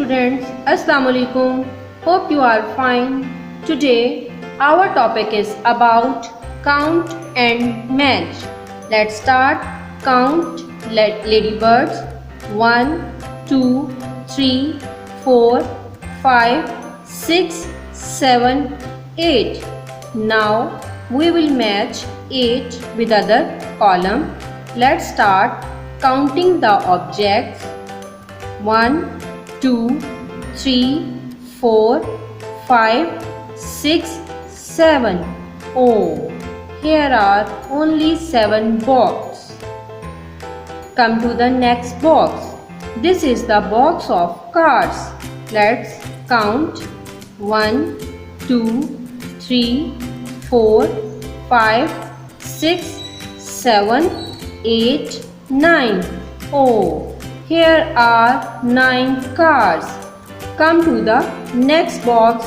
students, Assalamu alaikum. Hope you are fine. Today our topic is about count and match. Let's start. Count ladybirds. 1, 2, 3, 4, 5, 6, 7, 8. Now we will match 8 with other column. Let's start counting the objects. 1, 2, 3, 4, 5, 6, 7. Oh, here are only 7 boxes. Come to the next box. This is the box of cards. Let's count. 1, 2, 3, 4, 5, 6, 7, 8, 9. Oh, here are 9 cards. Come to the next box.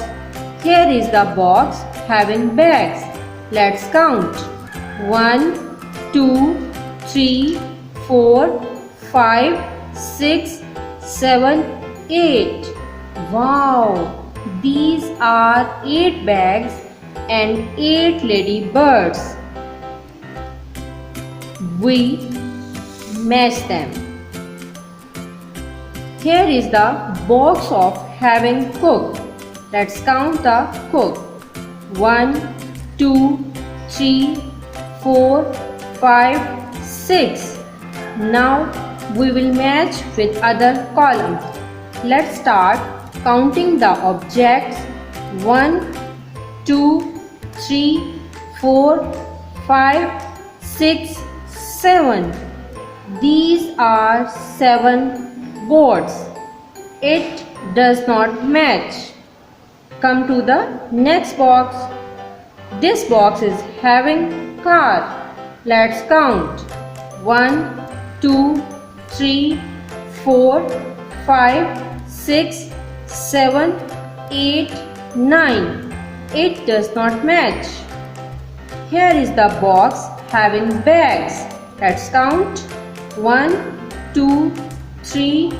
Here is the box having bags. Let's count. 1, 2, 3, 4, 5, 6, 7, 8. Wow! These are 8 bags and 8 ladybirds. We match them. Here is the box of having cook. Let's count the cook. 1, 2, 3, 4, 5, 6. Now we will match with other columns. Let's start counting the objects. 1, 2, 3, 4, 5, 6, 7. These are 7 boards. It does not match. Come to the next box. This box is having card. Let's count. 1, 2, 3, 4, 5, 6, 7, 8, 9. It does not match. Here is the box having bags. Let's count. 1, 2, 3,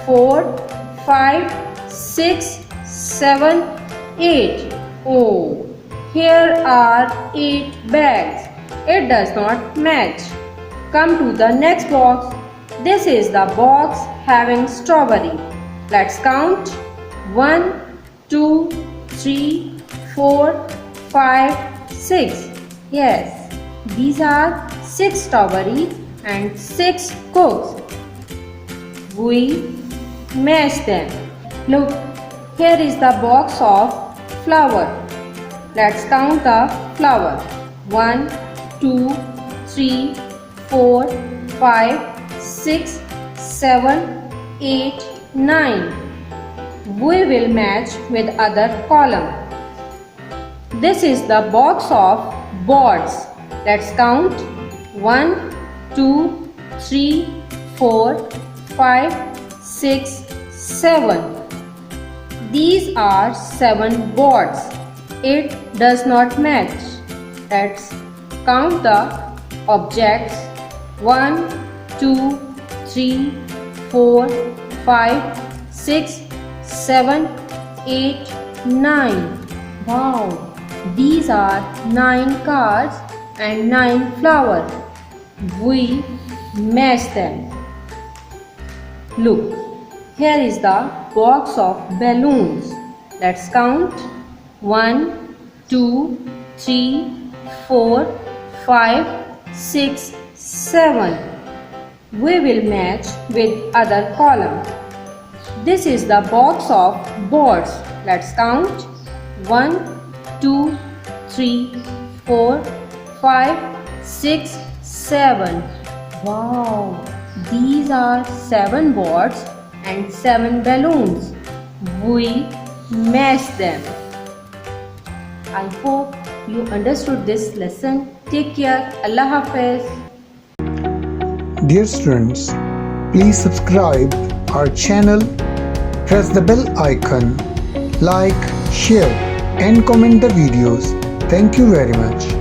4, 5, 6, 7, 8. Oh, here are 8 bags. It does not match. Come to the next box. This is the box having strawberry. Let's count. 1, 2, 3, 4, 5, 6. Yes, these are 6 strawberries and 6 cooks. We match them. Look, here is the box of flour. Let's count the flour. 1, 2, 3, 4, 5, 6, 7, 8, 9. We will match with other column. This is the box of boards. Let's count. 1, 2, 3, 4, 5, 6, 7. These are 7 boards. It does not match. Let's count the objects. 1, 2, 3, 4, 5, 6, 7, 8, 9. Wow! These are 9 cards and 9 flowers. We match them. Look, here is the box of balloons. Let's count. 1, 2, 3, 4, 5, 6, 7. We will match with other column. This is the box of boards. Let's count. 1, 2, 3, 4, 5, 6, 7. Wow! These are 7 boards and 7 balloons. We match them. I hope you understood this lesson. Take care. Allah Hafiz. Dear students, please subscribe our channel, press the bell icon, like, share and comment the videos. Thank you very much.